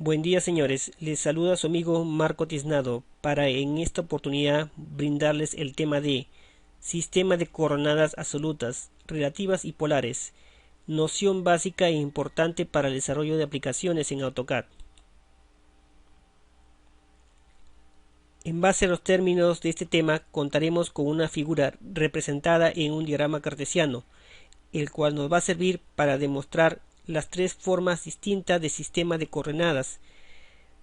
Buen día, señores, les saluda su amigo Marco Tiznado para en esta oportunidad brindarles el tema de sistema de coordenadas absolutas, relativas y polares, noción básica e importante para el desarrollo de aplicaciones en AutoCAD. En base a los términos de este tema contaremos con una figura representada en un diagrama cartesiano, el cual nos va a servir para demostrar las tres formas distintas de sistema de coordenadas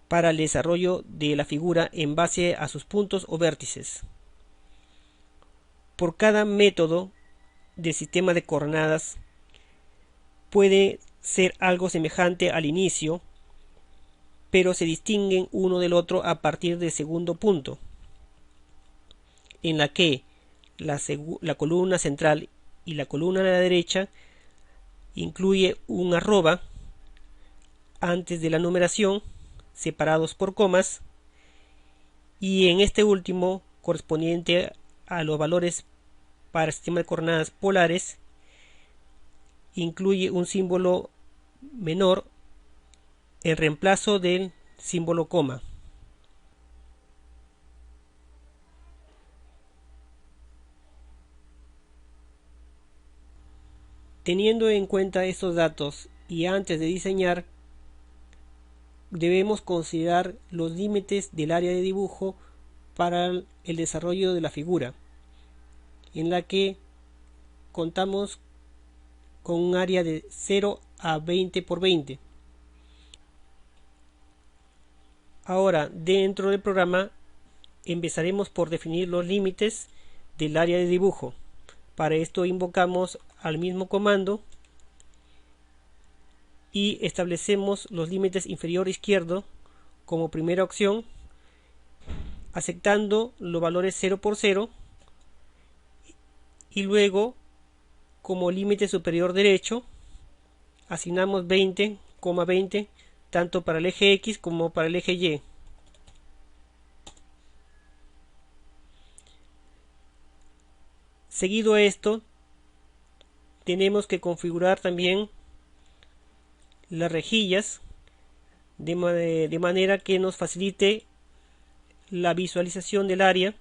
para el desarrollo de la figura en base a sus puntos o vértices. Por cada método de sistema de coordenadas puede ser algo semejante al inicio, pero se distinguen uno del otro a partir del segundo punto, en la que la columna central y la columna de la derecha incluye un arroba antes de la numeración, separados por comas, y en este último, correspondiente a los valores para el sistema de coordenadas polares, incluye un símbolo menor en reemplazo del símbolo coma. Teniendo en cuenta estos datos y antes de diseñar, debemos considerar los límites del área de dibujo para el desarrollo de la figura, en la que contamos con un área de 0 a 20 por 20. Ahora, dentro del programa, empezaremos por definir los límites del área de dibujo. Para esto invocamos al mismo comando y establecemos los límites inferior izquierdo como primera opción, aceptando los valores 0 por 0, y luego como límite superior derecho asignamos 20,20 tanto para el eje X como para el eje Y. Seguido esto, tenemos que configurar también las rejillas de manera que nos facilite la visualización del área,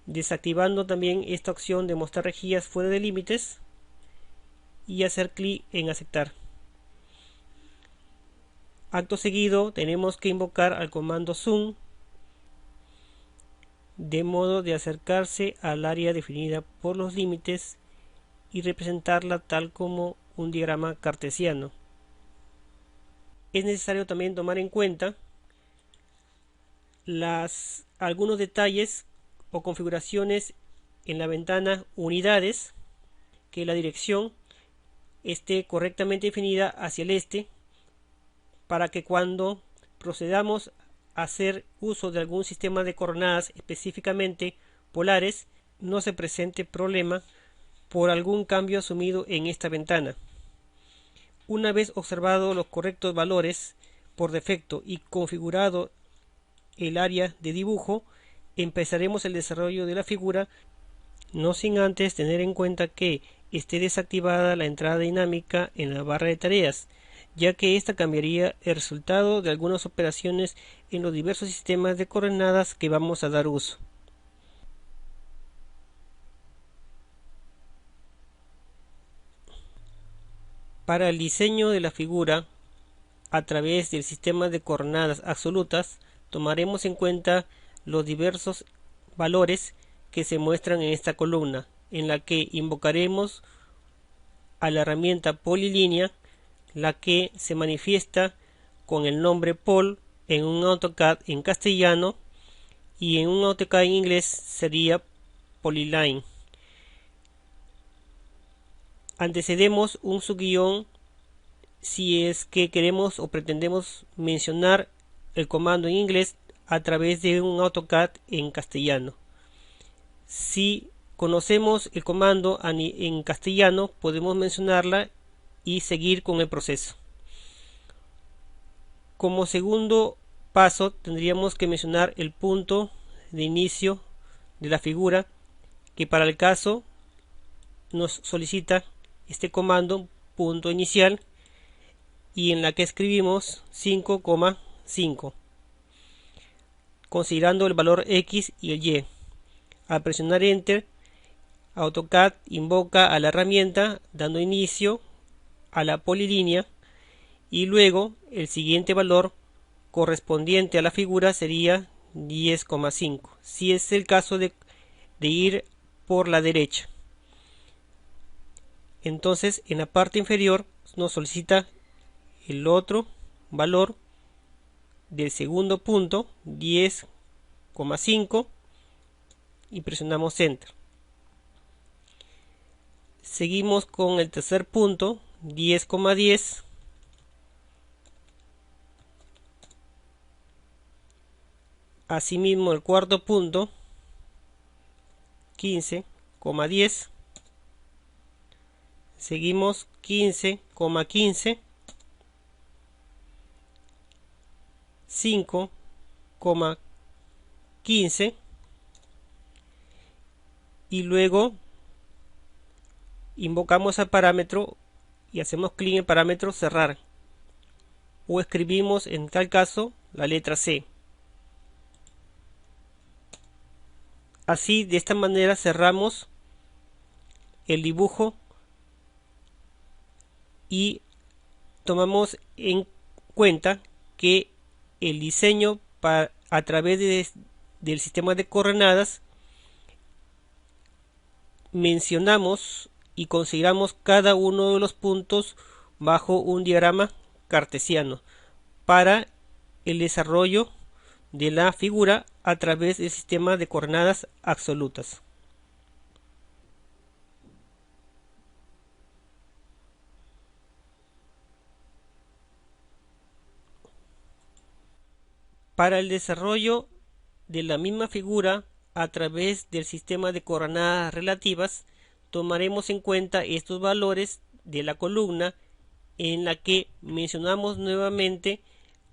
desactivando también esta opción de mostrar rejillas fuera de límites y hacer clic en aceptar. Acto seguido tenemos que invocar al comando zoom de modo de acercarse al área definida por los límites y representarla tal como un diagrama cartesiano. Es necesario también tomar en cuenta algunos detalles o configuraciones en la ventana unidades, que la dirección esté correctamente definida hacia el este, para que cuando procedamos a hacer uso de algún sistema de coordenadas específicamente polares no se presente problema por algún cambio asumido en esta ventana. Una vez observado los correctos valores por defecto y configurado el área de dibujo, empezaremos el desarrollo de la figura, no sin antes tener en cuenta que esté desactivada la entrada dinámica en la barra de tareas, ya que esta cambiaría el resultado de algunas operaciones en los diversos sistemas de coordenadas que vamos a dar uso. Para el diseño de la figura a través del sistema de coordenadas absolutas, tomaremos en cuenta los diversos valores que se muestran en esta columna, en la que invocaremos a la herramienta polilínea, la que se manifiesta con el nombre pol en un AutoCAD en castellano y en un AutoCAD en inglés sería polyline. Antecedemos un subguión si es que queremos o pretendemos mencionar el comando en inglés a través de un AutoCAD en castellano. Si conocemos el comando en castellano, podemos mencionarla y seguir con el proceso. Como segundo paso, tendríamos que mencionar el punto de inicio de la figura, que para el caso nos solicita este comando punto inicial, y en la que escribimos 5,5, considerando el valor X y el Y. Al presionar Enter, AutoCAD invoca a la herramienta dando inicio a la polilínea y luego el siguiente valor correspondiente a la figura sería 10,5, si es el caso de ir por la derecha. Entonces en la parte inferior nos solicita el otro valor del segundo punto, 10,5, y presionamos Enter. Seguimos con el tercer punto, 10,10. Asimismo el cuarto punto, 15,10. Seguimos 15,15, 5,15 y luego invocamos al parámetro y hacemos clic en el parámetro cerrar, o escribimos en tal caso la letra C. Así, de esta manera cerramos el dibujo y tomamos en cuenta que el diseño a través del sistema de coordenadas mencionamos y consideramos cada uno de los puntos bajo un diagrama cartesiano para el desarrollo de la figura a través del sistema de coordenadas absolutas. Para el desarrollo de la misma figura a través del sistema de coordenadas relativas, tomaremos en cuenta estos valores de la columna en la que mencionamos nuevamente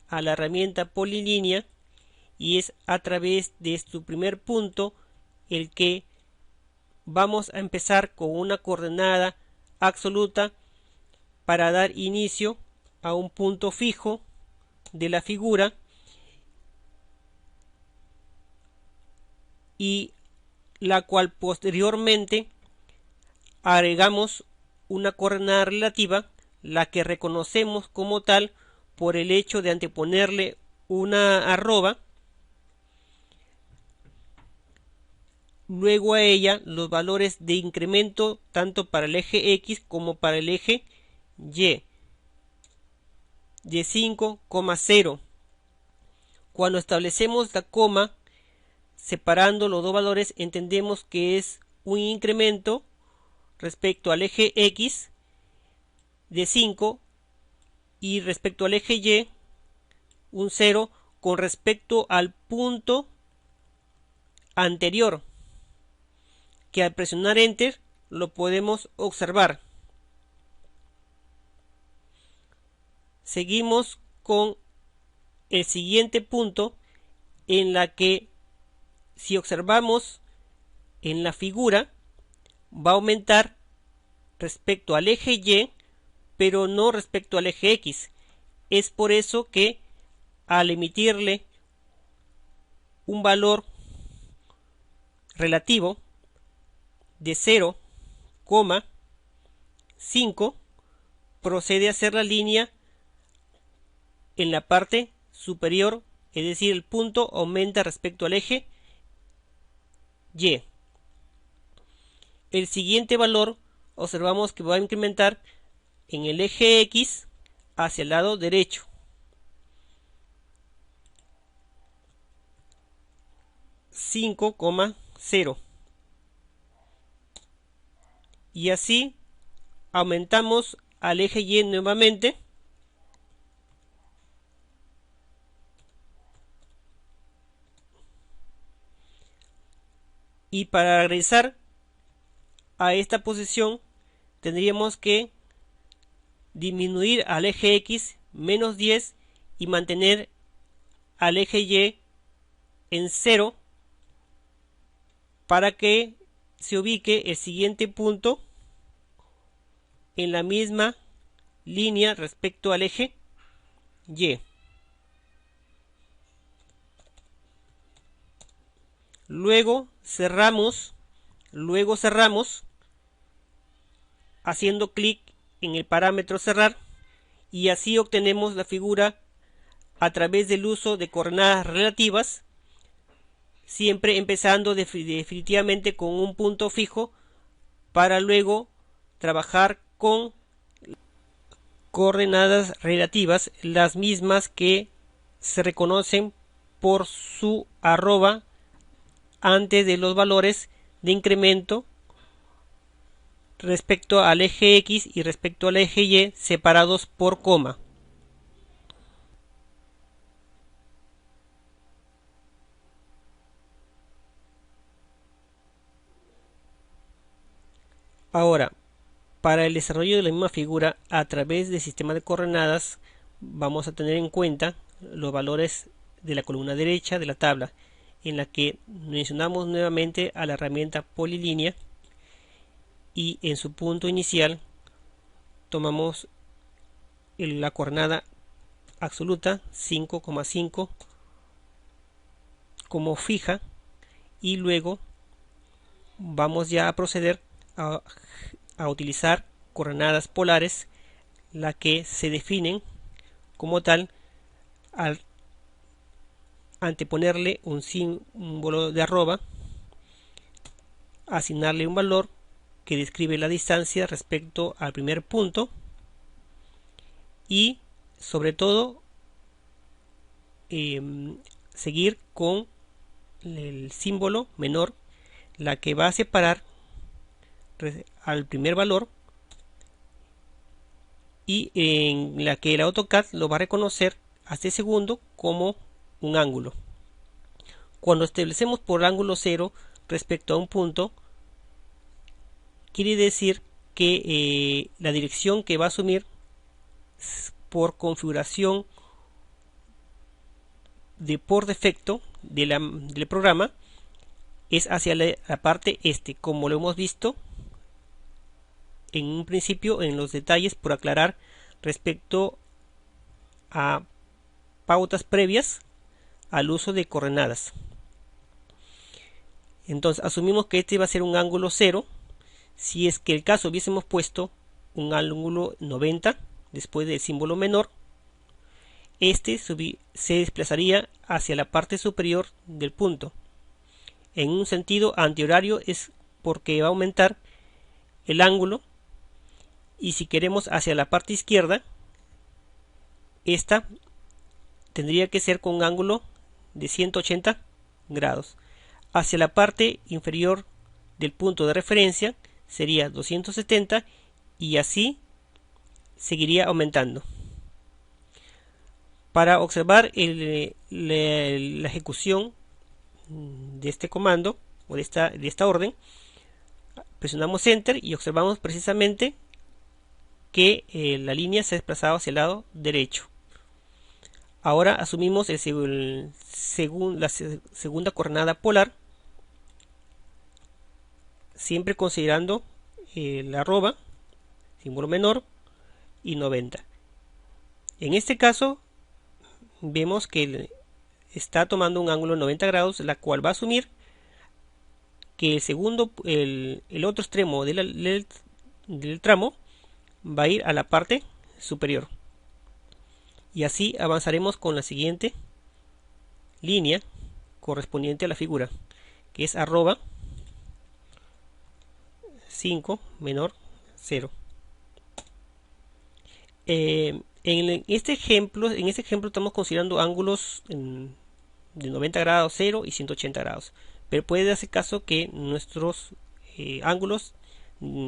a la herramienta polilínea, y es a través de su primer punto el que vamos a empezar con una coordenada absoluta para dar inicio a un punto fijo de la figura, y la cual posteriormente agregamos una coordenada relativa, la que reconocemos como tal por el hecho de anteponerle una arroba. Luego a ella los valores de incremento tanto para el eje X como para el eje Y de 5,0. Cuando establecemos la coma separando los dos valores, entendemos que es un incremento respecto al eje X de 5 y respecto al eje Y un 0 con respecto al punto anterior, que al presionar Enter lo podemos observar. Seguimos con el siguiente punto en la que, si observamos en la figura, va a aumentar respecto al eje Y, pero no respecto al eje X. Es por eso que al emitirle un valor relativo de 0,5, procede a hacer la línea en la parte superior, es decir, el punto aumenta respecto al eje Y. El siguiente valor observamos que va a incrementar en el eje X hacia el lado derecho. $5,0. Y así aumentamos al eje Y nuevamente. Y para regresar a esta posición tendríamos que disminuir al eje X menos 10 y mantener al eje Y en 0 para que se ubique el siguiente punto en la misma línea respecto al eje Y. Luego cerramos haciendo clic en el parámetro cerrar, y así obtenemos la figura a través del uso de coordenadas relativas, siempre empezando definitivamente con un punto fijo para luego trabajar con coordenadas relativas, las mismas que se reconocen por su arroba antes de los valores de incremento respecto al eje X y respecto al eje Y, separados por coma. Ahora, para el desarrollo de la misma figura a través del sistema de coordenadas, vamos a tener en cuenta los valores de la columna derecha de la tabla, en la que mencionamos nuevamente a la herramienta polilínea, y en su punto inicial tomamos la coordenada absoluta 5,5 como fija, y luego vamos ya a proceder a utilizar coordenadas polares, la que se definen como tal al anteponerle un símbolo de arroba, asignarle un valor que describe la distancia respecto al primer punto, y sobre todo seguir con el símbolo menor, la que va a separar al primer valor, y en la que el AutoCAD lo va a reconocer a este segundo como un ángulo. Cuando establecemos por ángulo 0 respecto a un punto, quiere decir que la dirección que va a asumir por configuración por defecto del programa es hacia la parte este, como lo hemos visto en un principio en los detalles por aclarar respecto a pautas previas al uso de coordenadas. Entonces asumimos que este va a ser un ángulo 0. Si es que el caso hubiésemos puesto un ángulo 90 después del símbolo menor, este se desplazaría hacia la parte superior del punto. En un sentido antihorario es porque va a aumentar el ángulo, y si queremos hacia la parte izquierda, esta tendría que ser con un ángulo de 180 grados. Hacia la parte inferior del punto de referencia sería 270, y así seguiría aumentando. Para observar la ejecución de este comando o de esta orden, presionamos Enter y observamos precisamente que la línea se ha desplazado hacia el lado derecho. Ahora asumimos la segunda coordenada polar, siempre considerando el arroba, símbolo menor, y 90. En este caso vemos que está tomando un ángulo de 90 grados, la cual va a asumir que el otro extremo del tramo va a ir a la parte superior, y así avanzaremos con la siguiente línea correspondiente a la figura, que es arroba 5 menor 0. En este ejemplo estamos considerando ángulos de 90 grados, 0 y 180 grados, pero puede darse caso que nuestros ángulos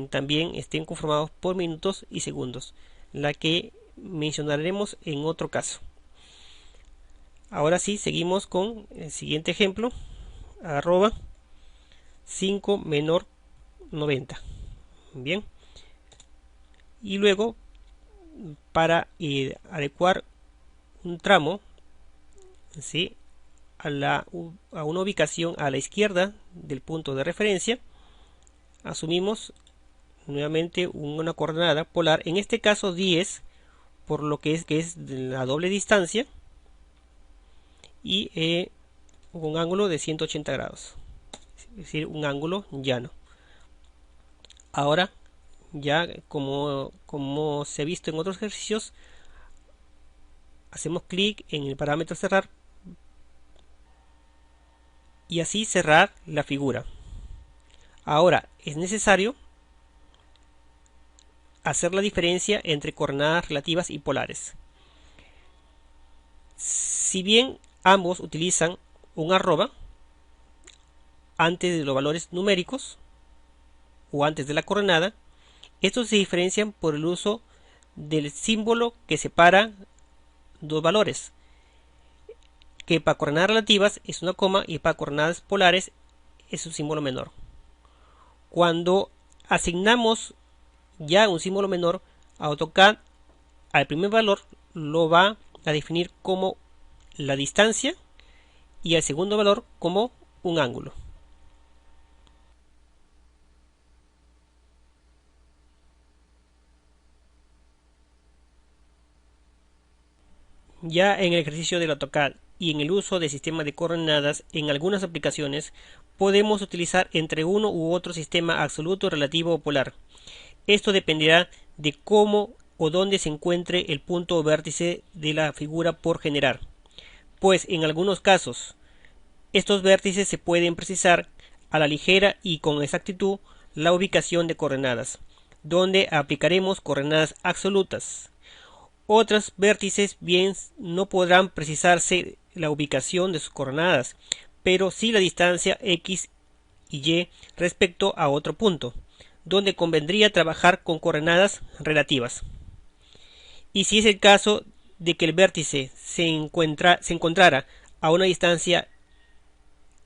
también estén conformados por minutos y segundos, la que mencionaremos en otro caso. Ahora sí, seguimos con el siguiente ejemplo, arroba 5 menor 90. Bien, y luego para adecuar un tramo, ¿sí?, a una ubicación a la izquierda del punto de referencia, asumimos nuevamente una coordenada polar, en este caso 10, por lo que es la doble distancia, y un ángulo de 180 grados, es decir, un ángulo llano. Ahora, ya como se ha visto en otros ejercicios, hacemos clic en el parámetro cerrar y así cerrar la figura. Ahora es necesario hacer la diferencia entre coordenadas relativas y polares. Si bien ambos utilizan un arroba antes de los valores numéricos o antes de la coordenada, estos se diferencian por el uso del símbolo que separa dos valores, que para coordenadas relativas es una coma y para coordenadas polares es un símbolo menor. Cuando asignamos ya un símbolo menor a AutoCAD, al primer valor lo va a definir como la distancia y al segundo valor como un ángulo. Ya en el ejercicio del AutoCAD y en el uso del sistema de coordenadas en algunas aplicaciones podemos utilizar entre uno u otro sistema absoluto, relativo o polar. Esto dependerá de cómo o dónde se encuentre el punto o vértice de la figura por generar, pues en algunos casos estos vértices se pueden precisar a la ligera y con exactitud la ubicación de coordenadas, donde aplicaremos coordenadas absolutas. Otros vértices bien no podrán precisarse la ubicación de sus coordenadas, pero sí la distancia x y y respecto a otro punto, donde convendría trabajar con coordenadas relativas. Y si es el caso de que el vértice se encontrara a una distancia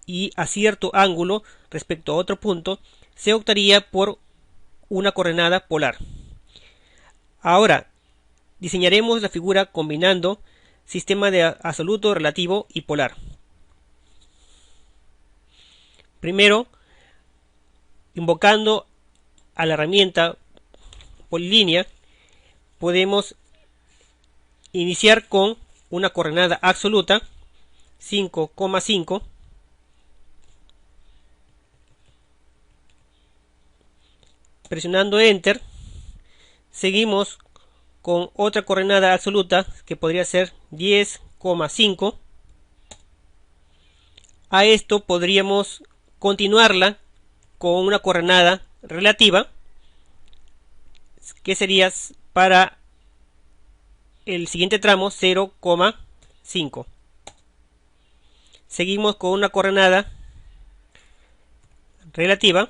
y a cierto ángulo respecto a otro punto, se optaría por una coordenada polar. Ahora, diseñaremos la figura combinando sistema de absoluto, relativo y polar. Primero, invocando a la herramienta polilínea, podemos iniciar con una coordenada absoluta 5,5, presionando Enter. Seguimos con otra coordenada absoluta que podría ser 10,5. A esto podríamos continuarla con una coordenada relativa que sería para el siguiente tramo 0,5. Seguimos con una coordenada relativa,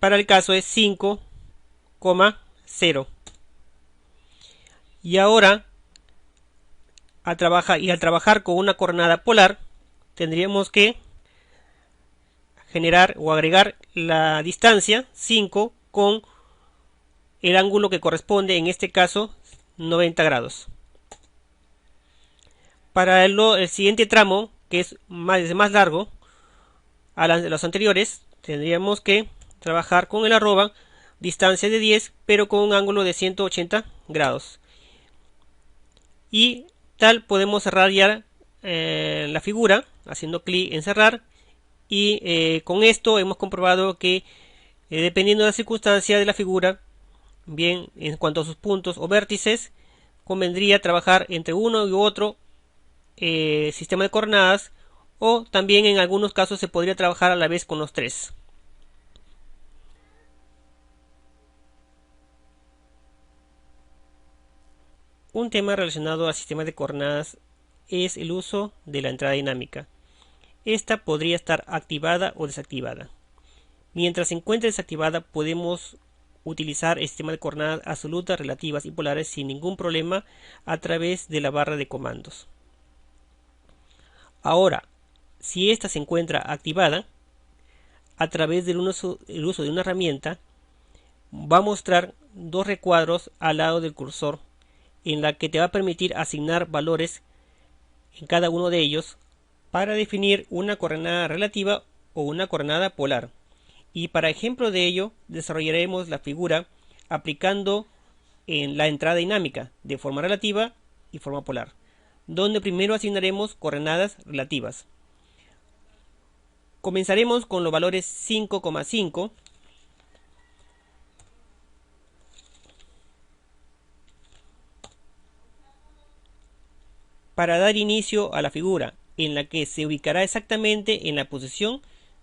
para el caso es 5,0. Y ahora al trabajar con una coordenada polar tendríamos que generar o agregar la distancia 5 con el ángulo que corresponde, en este caso 90 grados. Para el siguiente tramo, que es más largo a los anteriores, tendríamos que trabajar con el arroba distancia de 10, pero con un ángulo de 180 grados. Y tal podemos cerrar ya la figura haciendo clic en cerrar. Y con esto hemos comprobado que dependiendo de la circunstancia de la figura, bien en cuanto a sus puntos o vértices, convendría trabajar entre uno y otro sistema de coordenadas, o también en algunos casos se podría trabajar a la vez con los tres. Un tema relacionado al sistema de coordenadas es el uso de la entrada dinámica. Esta podría estar activada o desactivada. Mientras se encuentre desactivada, podemos utilizar el sistema de coordenadas absolutas, relativas y polares sin ningún problema a través de la barra de comandos. Ahora, si esta se encuentra activada, a través del uso de una herramienta, va a mostrar dos recuadros al lado del cursor, en la que te va a permitir asignar valores en cada uno de ellos para definir una coordenada relativa o una coordenada polar. Y para ejemplo de ello, desarrollaremos la figura aplicando en la entrada dinámica de forma relativa y forma polar, donde primero asignaremos coordenadas relativas. Comenzaremos con los valores 5,5 para dar inicio a la figura, en la que se ubicará exactamente en la posición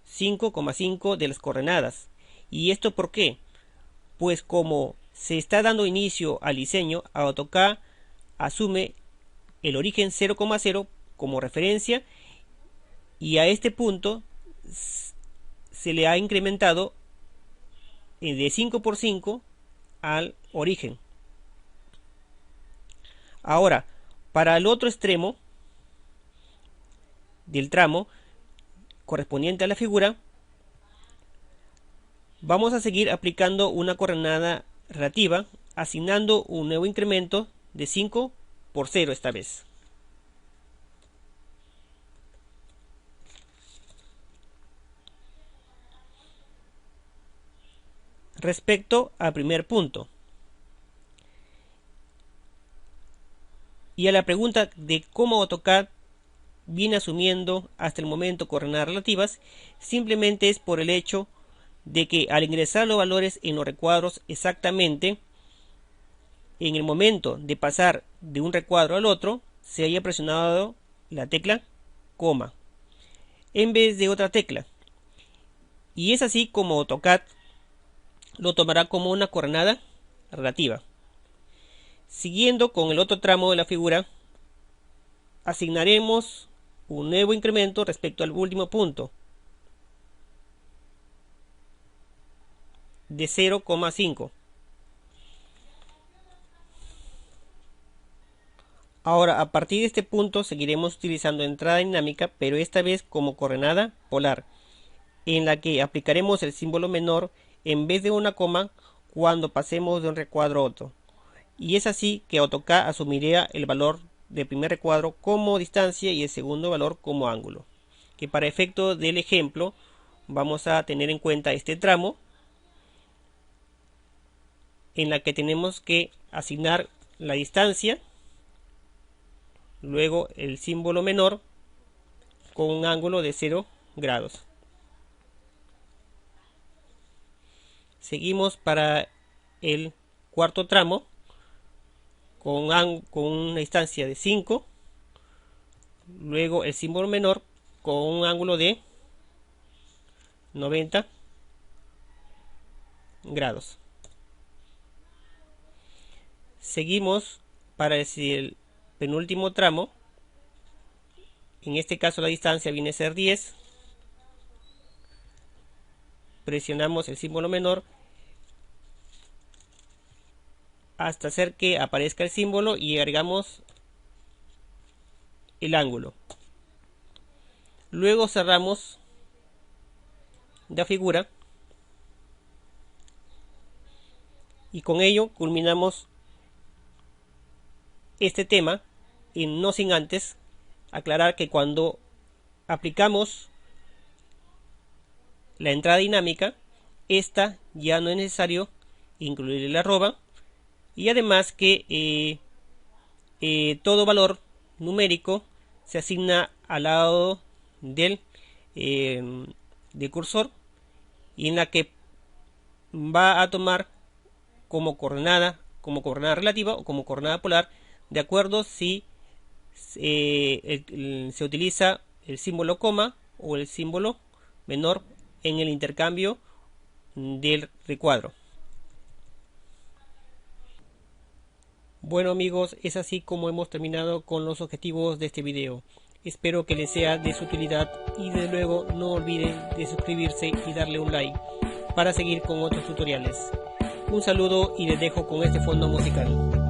5,5 de las coordenadas. ¿Y esto por qué? Pues como se está dando inicio al diseño, AutoCAD asume el origen 0,0 como referencia y a este punto se le ha incrementado de 5 por 5 al origen. Ahora, para el otro extremo del tramo correspondiente a la figura, vamos a seguir aplicando una coordenada relativa, asignando un nuevo incremento de 5 por 0 esta vez. Respecto al primer punto y a la pregunta de cómo AutoCAD viene asumiendo hasta el momento coordenadas relativas, simplemente es por el hecho de que al ingresar los valores en los recuadros exactamente, en el momento de pasar de un recuadro al otro, se haya presionado la tecla coma en vez de otra tecla, y es así como AutoCAD lo tomará como una coordenada relativa. Siguiendo con el otro tramo de la figura, asignaremos un nuevo incremento respecto al último punto de 0,5. Ahora, a partir de este punto seguiremos utilizando entrada dinámica, pero esta vez como coordenada polar, en la que aplicaremos el símbolo menor en vez de una coma cuando pasemos de un recuadro a otro. Y es así que AutoCAD asumirá el valor del primer recuadro como distancia y el segundo valor como ángulo. Que para efecto del ejemplo vamos a tener en cuenta este tramo en la que tenemos que asignar la distancia, luego el símbolo menor con un ángulo de 0 grados. Seguimos para el cuarto tramo con una distancia de 5, luego el símbolo menor con un ángulo de 90 grados. Seguimos para el penúltimo tramo, en este caso la distancia viene a ser 10, presionamos el símbolo menor hasta hacer que aparezca el símbolo y agregamos el ángulo. Luego cerramos la figura y con ello culminamos este tema, y no sin antes aclarar que cuando aplicamos la entrada dinámica, esta ya no es necesario incluirle la arroba, y además que todo valor numérico se asigna al lado del cursor, y en la que va a tomar como coordenada relativa o como coordenada polar, de acuerdo si se utiliza el símbolo coma o el símbolo menor en el intercambio del recuadro. Bueno amigos, es así como hemos terminado con los objetivos de este video. Espero que les sea de su utilidad y desde luego no olviden de suscribirse y darle un like para seguir con otros tutoriales. Un saludo y les dejo con este fondo musical.